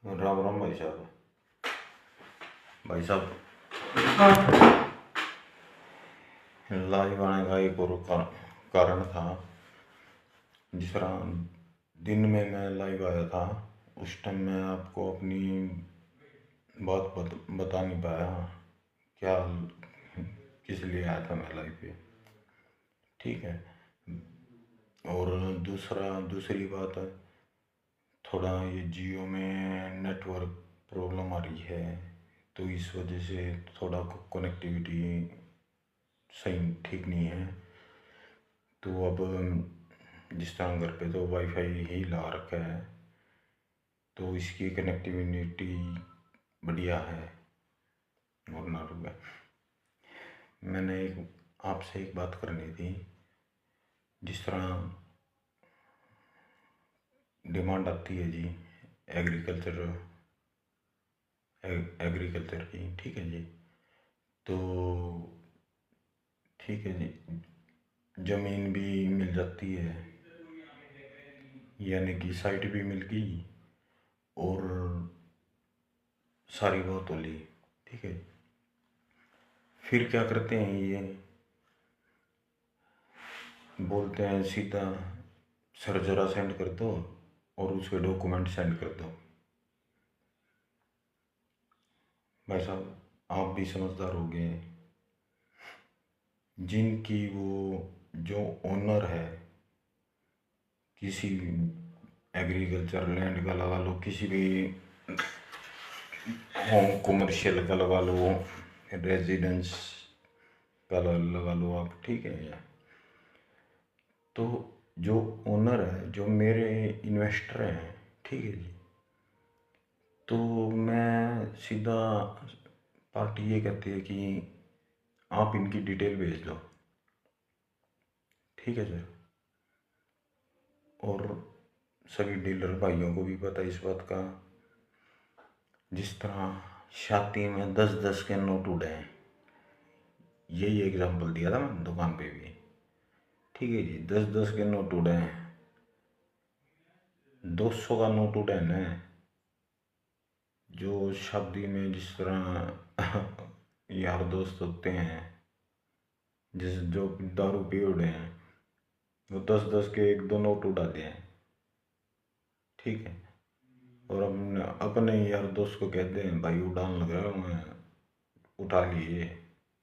राम राम भाई साहब। भाई साहब, लाइव आने का एक और कारण था। जिस तरह दिन में मैं लाइव आया था, उस टाइम मैं आपको अपनी बात बता नहीं पाया क्या, किस लिए आया था मैं लाइव पे। ठीक है। और दूसरी बात है, थोड़ा ये जियो में नेटवर्क प्रॉब्लम आ रही है, तो इस वजह से थोड़ा कनेक्टिविटी सही ठीक नहीं है। तो अब जिस तरह घर पे तो वाईफाई ही ला रखा है, तो इसकी कनेक्टिविटी बढ़िया है। और ना रुका, मैंने आपसे एक बात करनी थी। जिस तरह डिमांड आती है जी एग्रीकल्चर एग्रीकल्चर की, ठीक है जी। तो ठीक है जी, ज़मीन भी मिल जाती है, यानी कि साइट भी मिल गई और सारी बात हो ली। ठीक है। फिर क्या करते हैं, ये बोलते हैं सीधा सर जरा सेंड कर दो और उसके डॉक्यूमेंट सेंड कर दो। भाई साहब, आप भी समझदार हो गए। जिनकी वो जो ओनर है किसी एग्रीकल्चर लैंड का, लगा लो किसी भी होम कमर्शियल का, लगा लो रेजिडेंस का, लगा लो आप, ठीक है। तो जो ओनर है, जो मेरे इन्वेस्टर हैं, ठीक है जी, तो मैं सीधा पार्टी ये कहती है कि आप इनकी डिटेल भेज दो, ठीक है सर। और सभी डीलर भाइयों को भी पता है इस बात का। जिस तरह छाती में 10-10 के नोट उड़े हैं, यही एग्जाम्पल दिया था मैंने दुकान पे भी, ठीक है जी। 10-10 के नोट उड़े हैं, 200 का नोट उड़े हैं ना, जो शादी में जिस तरह यार दोस्त होते हैं, जिस जो दारू पी उड़े हैं, वो 10-10 के एक दो नोट उड़ा दिए हैं, ठीक है। और हम अपने यार दोस्त को कहते हैं भाई उड़ान लग रहा हूँ मैं, उठा लिए,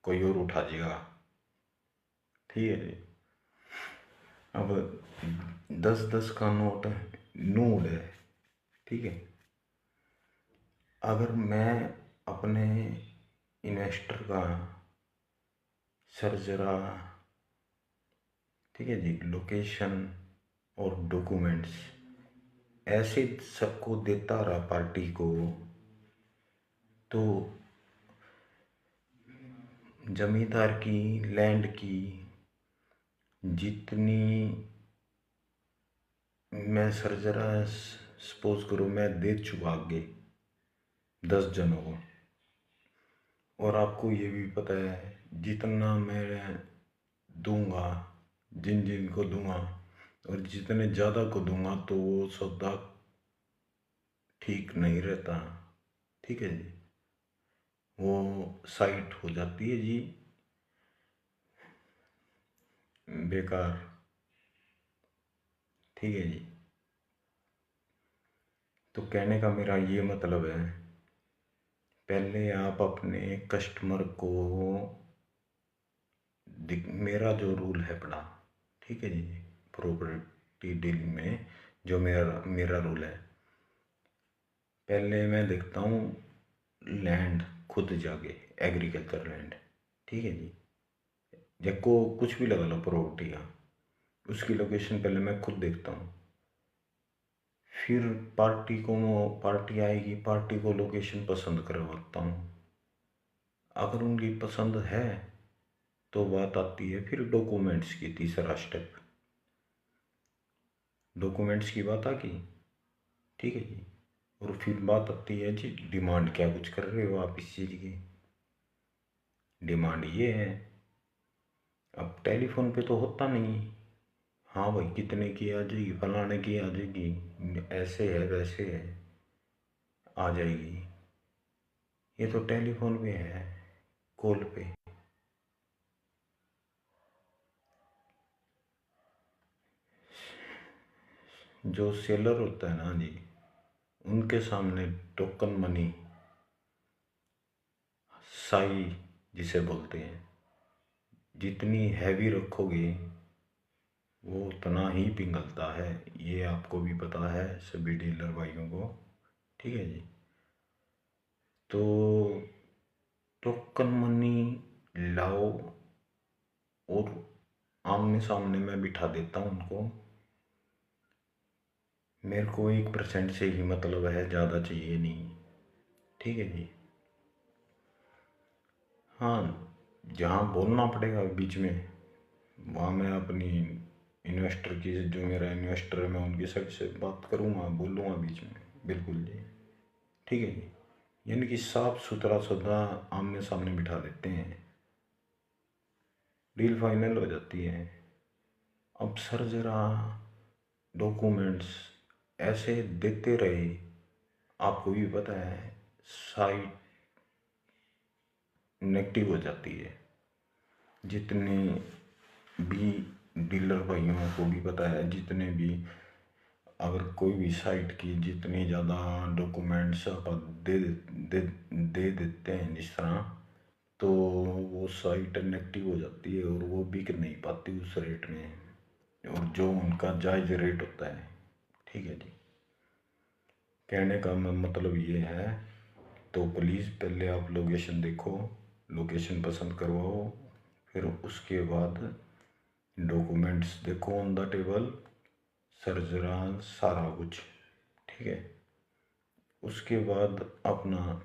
कोई और उठा जाएगा, ठीक है जी। अब 10-10 का नोट नूड है, ठीक है। अगर मैं अपने इन्वेस्टर का सर जरा, ठीक है जी, लोकेशन और डॉक्यूमेंट्स ऐसे सबको देता रहा पार्टी को, तो जमींदार की लैंड की जितनी, मैं सर जरा सपोज करो मैं दे चुका आगे 10 जनों को, और आपको ये भी पता है जितना मैं दूंगा, जिन जिन को दूंगा और जितने ज़्यादा को दूंगा, तो वो सौदा ठीक नहीं रहता, ठीक है जी। वो साइट हो जाती है जी बेकार, ठीक है जी। तो कहने का मेरा ये मतलब है, पहले आप अपने कस्टमर को मेरा जो रूल है बड़ा, ठीक है जी, प्रॉपर्टी डीलिंग में जो मेरा मेरा रूल है, पहले मैं देखता हूँ लैंड खुद जाके, एग्रीकल्चर लैंड, ठीक है जी, जब को कुछ भी लगा लो प्रॉपर्टी का, उसकी लोकेशन पहले मैं खुद देखता हूँ। फिर पार्टी आएगी, पार्टी को लोकेशन पसंद करवाता हूँ। अगर उनकी पसंद है तो बात आती है फिर डॉक्यूमेंट्स की, तीसरा स्टेप, डॉक्यूमेंट्स की बात आ गई, ठीक है जी। और फिर बात आती है जी डिमांड, क्या कुछ कर रहे हो आप इस चीज़ की। डिमांड ये है, अब टेलीफोन पे तो होता नहीं, हाँ भाई कितने की आ जाएगी, फलाने की आ जाएगी, ऐसे है वैसे है। आ जाएगी। ये तो टेलीफोन पे है, कॉल पे। जो सेलर होता है ना जी, उनके सामने टोकन मनी, साई जिसे बोलते हैं, जितनी हैवी रखोगे वो उतना ही पिघलता है। ये आपको भी पता है, सभी डीलर भाइयों को। ठीक है जी। तो टोकन मनी लाओ और आमने सामने मैं बिठा देता हूँ उनको। मेरे को 1% से ही मतलब है, ज़्यादा चाहिए नहीं। ठीक है जी। हाँ, जहाँ बोलना पड़ेगा बीच में, वहाँ मैं अपनी इन्वेस्टर की, जो मेरा इन्वेस्टर है, मैं उनकी साइड से बात करूँगा, बोलूँगा बीच में। बिल्कुल जी। ठीक है जी। यानी कि साफ सुथरा सौदा आमने सामने बिठा देते हैं, डील फाइनल हो जाती है। अब सर ज़रा डॉक्यूमेंट्स ऐसे देते रहे, आपको भी पता है साइट नेगेटिव हो जाती है। जितने भी डीलर भाइयों को भी पता है, जितने भी, अगर कोई भी साइट की जितनी ज़्यादा डॉक्यूमेंट्स आप दे देते हैं जिस तरह, तो वो साइट नेगेटिव हो जाती है और वो बिक नहीं पाती उस रेट में, और जो उनका जायज़ रेट होता है। ठीक है जी। कहने का मतलब ये है, तो प्लीज़ पहले आप लोकेशन देखो, लोकेशन पसंद करवाओ, फिर उसके बाद डॉक्यूमेंट्स देखो ऑन द टेबल, सर्जरा सारा कुछ। ठीक है। उसके बाद अपना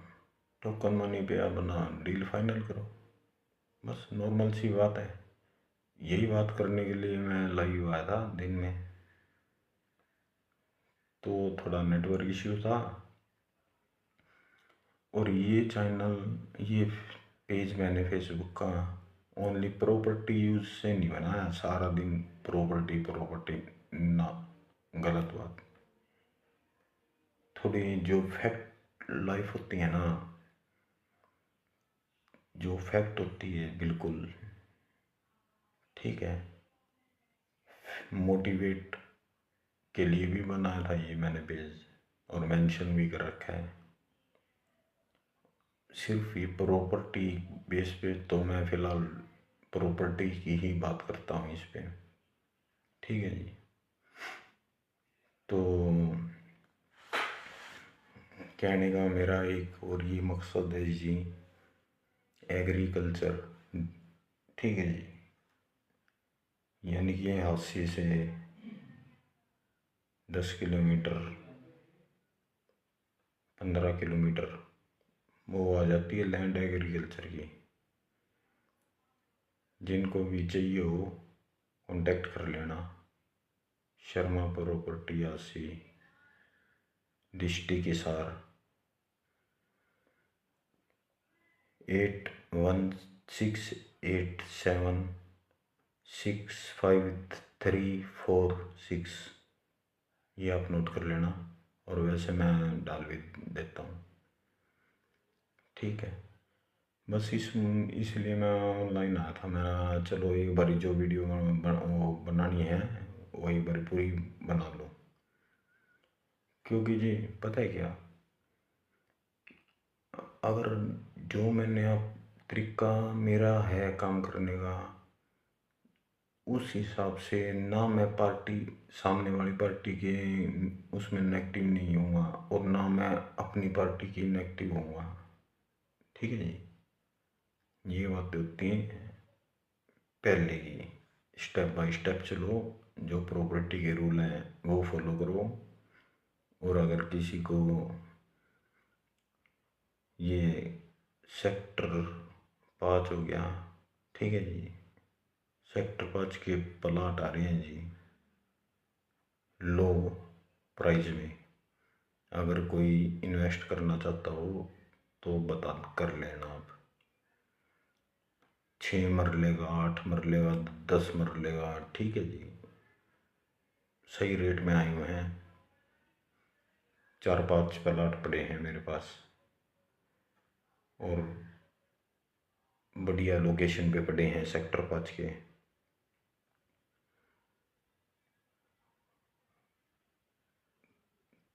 टोकन मनी पे अपना डील फाइनल करो। बस नॉर्मल सी बात है। यही बात करने के लिए मैं लाइव आया था दिन में, तो थोड़ा नेटवर्क इश्यू था। और ये चैनल, ये पेज मैंने फेसबुक का ओनली प्रॉपर्टी यूज से नहीं बनाया, सारा दिन प्रॉपर्टी प्रॉपर्टी ना, गलत बात। थोड़ी जो फैक्ट लाइफ होती है ना, जो फैक्ट होती है बिल्कुल, ठीक है, मोटिवेट के लिए भी बनाया था ये मैंने पेज, और मेंशन भी कर रखा है। सिर्फ ये प्रॉपर्टी बेस पे तो मैं फ़िलहाल प्रॉपर्टी की ही बात करता हूँ इस पे। ठीक है जी। तो कहने का मेरा एक और ये मकसद है जी, एग्रीकल्चर। ठीक है जी। यानी कि हादसे से 10 किलोमीटर 15 किलोमीटर वो आ जाती है लैंड एग्रीकल्चर की। जिनको भी चाहिए हो कांटेक्ट कर लेना। शर्मा प्रॉपर्टी आसी, डिस्ट्रिक्ट हिसार, 8168765346। ये आप नोट कर लेना, और वैसे मैं डाल भी देता हूँ। ठीक है। बस इसलिए मैं ऑनलाइन आया था। मेरा चलो एक बारी जो वीडियो वो बनानी है वो एक बारी पूरी बना लो। क्योंकि जी पता है क्या, अगर जो मैंने अब तरीका मेरा है काम करने का, उस हिसाब से ना मैं पार्टी, सामने वाली पार्टी के उसमें नेगेटिव नहीं होऊंगा, और ना मैं अपनी पार्टी की नेगेटिव होऊंगा। ठीक है जी। ये बातें होती हैं पहले की। स्टेप बाय स्टेप चलो, जो प्रॉपर्टी के रूल हैं वो फॉलो करो। और अगर किसी को ये सेक्टर 5 हो गया, ठीक है जी, सेक्टर 5 के प्लाट आ रहे हैं जी लो प्राइस में, अगर कोई इन्वेस्ट करना चाहता हो तो बता कर लेना आप। 6 मरलेगा, 8 मरलेगा, 10 मरलेगा। ठीक है जी। सही रेट में आए हुए हैं। 4-5 प्लाट पड़े हैं मेरे पास और बढ़िया लोकेशन पे पड़े हैं सेक्टर 5 के।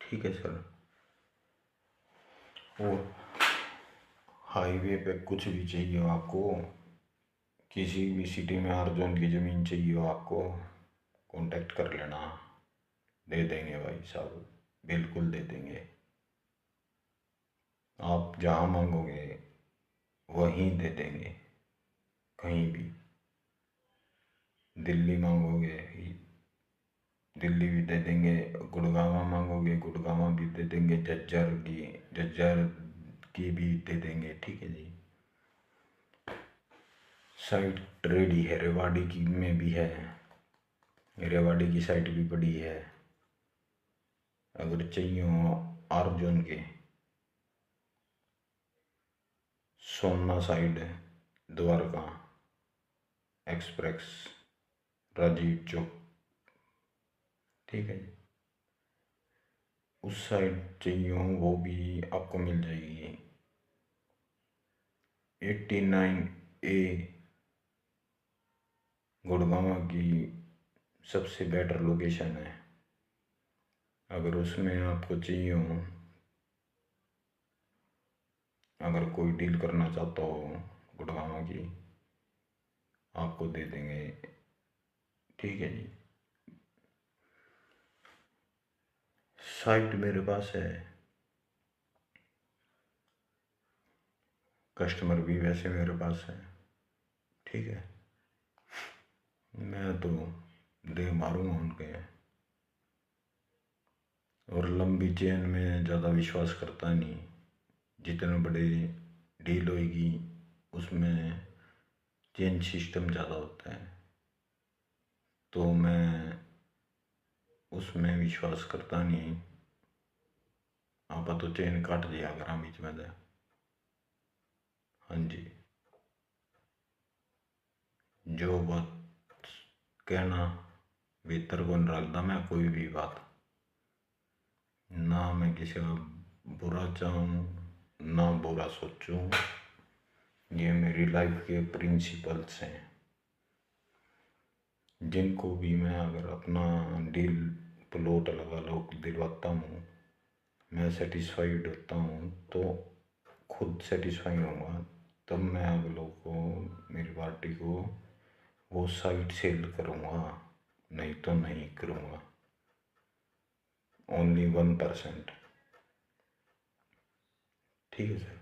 ठीक है सर। और हाईवे पे कुछ भी चाहिए हो आपको, किसी भी सिटी में हर जोन की ज़मीन चाहिए हो आपको, कांटेक्ट कर लेना, दे देंगे भाई साहब, बिल्कुल दे देंगे। आप जहाँ मांगोगे वहीं दे देंगे, कहीं भी। दिल्ली मांगोगे दिल्ली भी दे देंगे, गुड़गांव मांगोगे गुड़गांव भी दे देंगे, झज्जर की भी दे देंगे। ठीक है जी। साइट रेडी है, रेवाड़ी की में भी है, रेवाड़ी की साइट भी पड़ी है। अगर चाहिए हो आर जोन के, सोमना साइड है, द्वारका एक्सप्रेस, राजीव चौक। ठीक है जी। उस साइड चाहिए हो वो भी आपको मिल जाएगी। 89A गुड़गांव की सबसे बेटर लोकेशन है। अगर उसमें आपको चाहिए हो, अगर कोई डील करना चाहता हो गुड़गांव की, आपको दे देंगे। ठीक है जी। साइट मेरे पास है, कस्टमर भी वैसे मेरे पास है। ठीक है। मैं तो दे मारूंगा उनके। और लंबी चेन में ज़्यादा विश्वास करता नहीं। जितने बड़े डील होगी उसमें चेन सिस्टम ज़्यादा होता है, तो मैं उसमें विश्वास करता नहीं। आप तो चेन काट दिया करा बीच में दे। हाँ जी। जो बात कहना भीतर को नहीं रखता मैं कोई भी बात, ना मैं किसी का बुरा चाहूँ ना बुरा सोचूं। ये मेरी लाइफ के प्रिंसिपल्स हैं, जिनको भी मैं अगर अपना डील प्लॉट लगा लो दिलवाता हूँ, मैं सेटिस्फाइड होता हूँ तो खुद सेटिस्फाई होऊंगा, तब मैं अगलों को, मेरी पार्टी को वो साइट सेल करूँगा, नहीं तो नहीं करूँगा। ओनली 1%। ठीक है सर।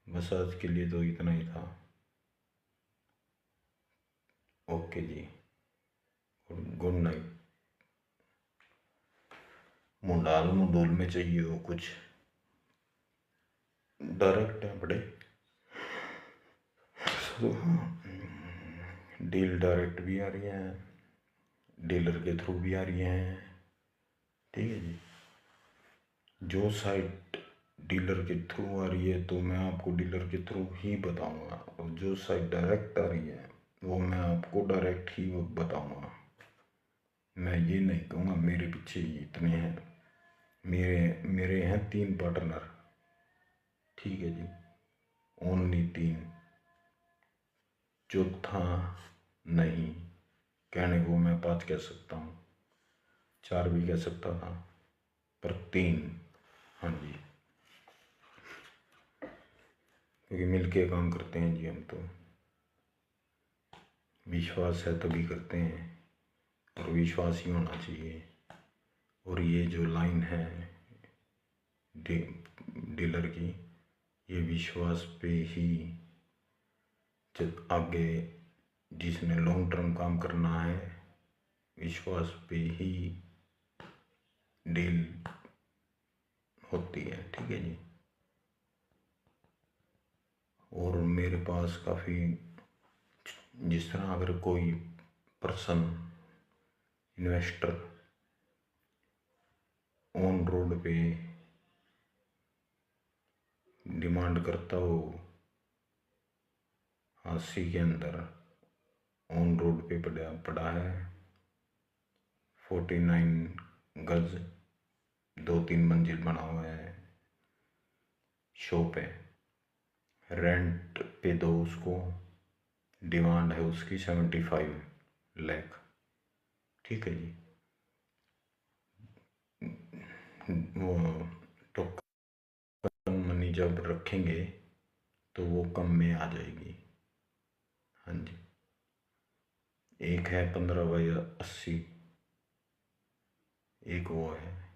बस आज के लिए तो इतना ही था। ओके जी। Good night. मुंडाल मुंडोल में चाहिए हो कुछ, डायरेक्ट है बड़े, डील डायरेक्ट भी आ रही है, डीलर के थ्रू भी आ रही हैं। ठीक है जी। जो साइट डीलर के थ्रू आ रही है तो मैं आपको डीलर के थ्रू ही बताऊंगा, और जो साइट डायरेक्ट आ रही है वो मैं आपको डायरेक्ट ही बताऊंगा। मैं ये नहीं कहूँगा मेरे पीछे इतने हैं, मेरे मेरे हैं 3 पार्टनर। ठीक है जी। ओनली 3, चौथा नहीं। कहने को मैं 5 कह सकता हूँ, 4 भी कह सकता था, पर 3। हाँ जी। क्योंकि मिल के काम करते हैं जी हम तो, विश्वास है तभी करते हैं, और विश्वास ही होना चाहिए। और ये जो लाइन है डीलर की, ये विश्वास पे ही आगे, जिसने लॉन्ग टर्म काम करना है विश्वास पे ही डील होती है। ठीक है जी। और मेरे पास काफ़ी, जिस तरह अगर कोई पर्सन, इन्वेस्टर ऑन रोड पे डिमांड करता हो 80 के अंदर, ऑन रोड पे पड़ा है 49 गज, 2-3 मंजिल बना हुआ है, शॉप है, रेंट पे दो उसको, डिमांड है उसकी 75 लाख। ठीक है जी। वो टोकन मनी जब रखेंगे तो वो कम में आ जाएगी। हाँ जी। एक है 15x80, एक वो है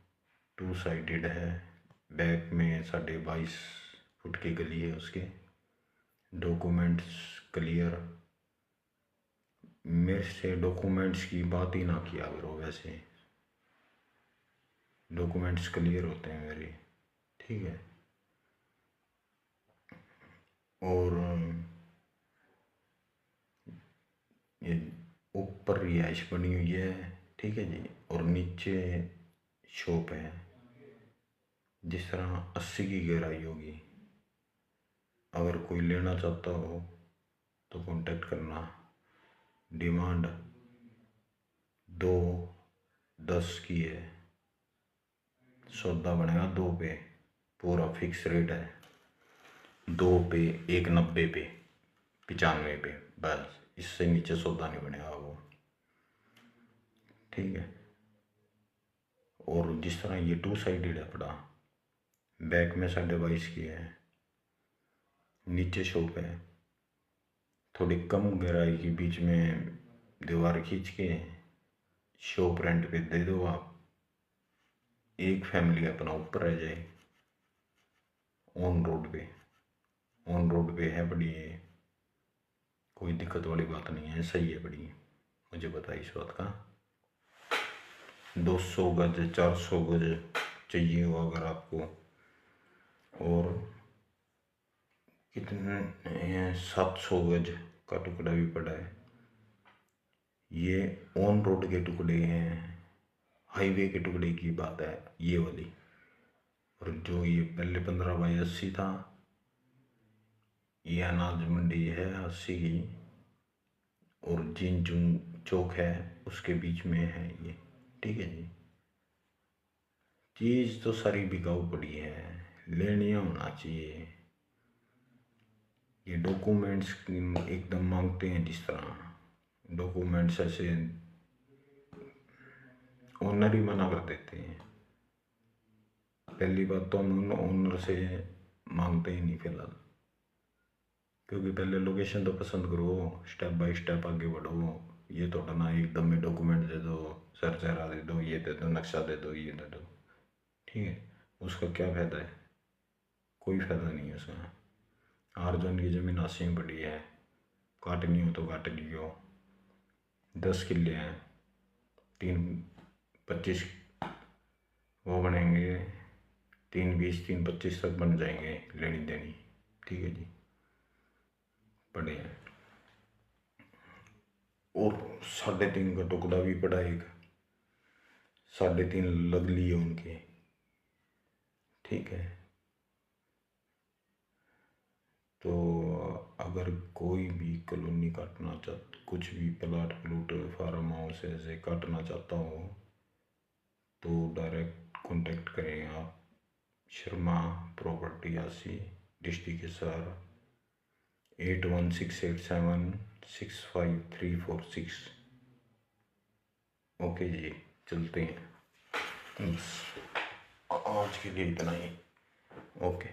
2 साइडेड है, बैक में 22.5 फुट की गली है उसके, डॉक्यूमेंट्स क्लियर। मेरे से डॉक्यूमेंट्स की बात ही ना किया करो, वैसे डॉक्यूमेंट्स क्लियर होते हैं मेरे। ठीक है। और ये ऊपर रिहाइश बनी हुई है। ठीक है जी। और नीचे शॉप है। जिस तरह 80 की गहराई होगी, अगर कोई लेना चाहता हो तो कांटेक्ट करना। डिमांड 2.10 की है, सौदा बनेगा 2 पे, पूरा फिक्स रेट है 2 पे, 1.90 पे, 95 पे, बस इससे नीचे सौदा नहीं बनेगा वो। ठीक है। और जिस तरह ये 2 साइडेड है पड़ा, बैक में 22.5 की है, नीचे शॉप है, थोड़ी कम गहराई के बीच में दीवार खींच के शॉप रेंट पे दे दो आप, एक फैमिली अपना ऊपर रह जाए। ऑन रोड पे है बड़ी, ये कोई दिक्कत वाली बात नहीं है, सही है बड़ी। मुझे पता है इस बात का। 200 गज 400 गज चाहिए हो अगर आपको, और कितने 700 गज का टुकड़ा भी पड़ा है। ये ऑन रोड के टुकड़े हैं, हाईवे के टुकड़े की बात है ये वाली। और जो ये पहले 15x80 था, ये अनाज मंडी है 80 की, और जिन जुन चौक है उसके बीच में है ये। ठीक है जी। चीज़ तो सारी बिकाऊ पड़ी है, लेनी होना चाहिए। ये डॉक्यूमेंट्स एकदम मांगते हैं, जिस तरह डॉक्यूमेंट्स ऐसे ओनर ही मना कर देते हैं। पहली बात तो हम ओनर से मांगते ही नहीं फिलहाल, क्योंकि पहले लोकेशन तो पसंद करो, स्टेप बाय स्टेप आगे बढ़ो। ये थोड़ा ना एकदम में डॉक्यूमेंट दे दो, सर चेहरा दे दो, ये दे दो, नक्शा दे दो, ये दे दो। ठीक है। उसका क्या फ़ायदा है? कोई फ़ायदा नहीं है उसका। 8 जन की ज़मीन आसी में पड़ी है, काटनी हो तो काट लियो। 10 किले हैं, 3-25 वो बनेंगे, 3-20 3-25 तक बन जाएंगे लेनी देनी। ठीक है जी। पड़े हैं। और 3.5 का टुकड़ा भी पड़ा, एक 3.5 लग लिए उनके। ठीक है। तो अगर कोई भी कॉलोनी काटना चाहता, कुछ भी प्लाट प्लूट फार्म हाउस ऐसे काटना चाहता हो तो डायरेक्ट कांटेक्ट करें आप। शर्मा प्रॉपर्टी आसी, डिस्ट्रिक्ट हिसार, 8168765346। ओके जी, चलते हैं। बस आज के लिए इतना ही। ओके।